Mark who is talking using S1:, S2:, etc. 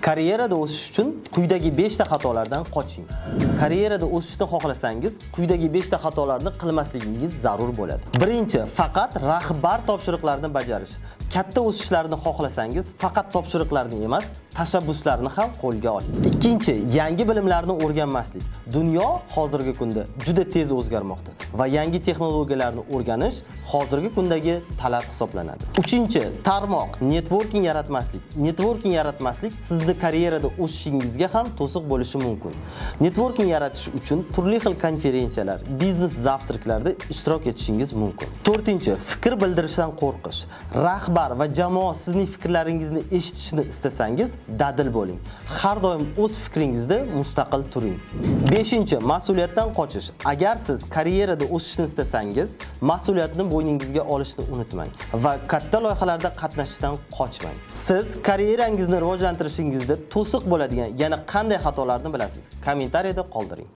S1: Karyerada o'sish uchun quyidagi 5 ta xatolardan qoching. Karyerada o'sishni xohlasangiz, quyidagi 5 ta xatolarni qilmasligingiz zarur bo'ladi. Birinchi, faqat rahbar topshiriqlarini bajarish. Katta o'sishlarni xohlasangiz, faqat topshiriqlarni emas, tashabbuslarni ham qo'lga oling. Ikkinchi, yangi bilimlarni o'rganmaslik. Dunyo hozirgi kunda juda tez o'zgarmoqda va yangi texnologiyalarni o'rganish hozirgi kundagi talab hisoblanadi. Uchinchi, tarmoq, networking yaratmaslik. Networking yaratmaslik sizni karyerada o'sishingizga ham to'siq bo'lishi mumkin. Networking yaratish uchun turli xil konferensiyalar, biznes zavtriklarda ishtirok etishingiz mumkin. To'rtinchi, fikr bildirishdan qo'rqish. Rahbar va jamoa sizning fikrlaringizni eshitishni istasangiz, dadil bo'ling. Har doim o'z fikringizda mustaqil turing. Beshinchi, mas'uliyatdan qochish. Agar siz karyerada o'sishni istasangiz, mas'uliyatni bo'yningizga olishni unutmang va katta loyihalarda qatnashishdan qochmang. Siz karyerangizni rivojlantirishingizda to'siq bo'ladigan yana qanday xatolarni bilasiz? Kommentariyada qoldiring.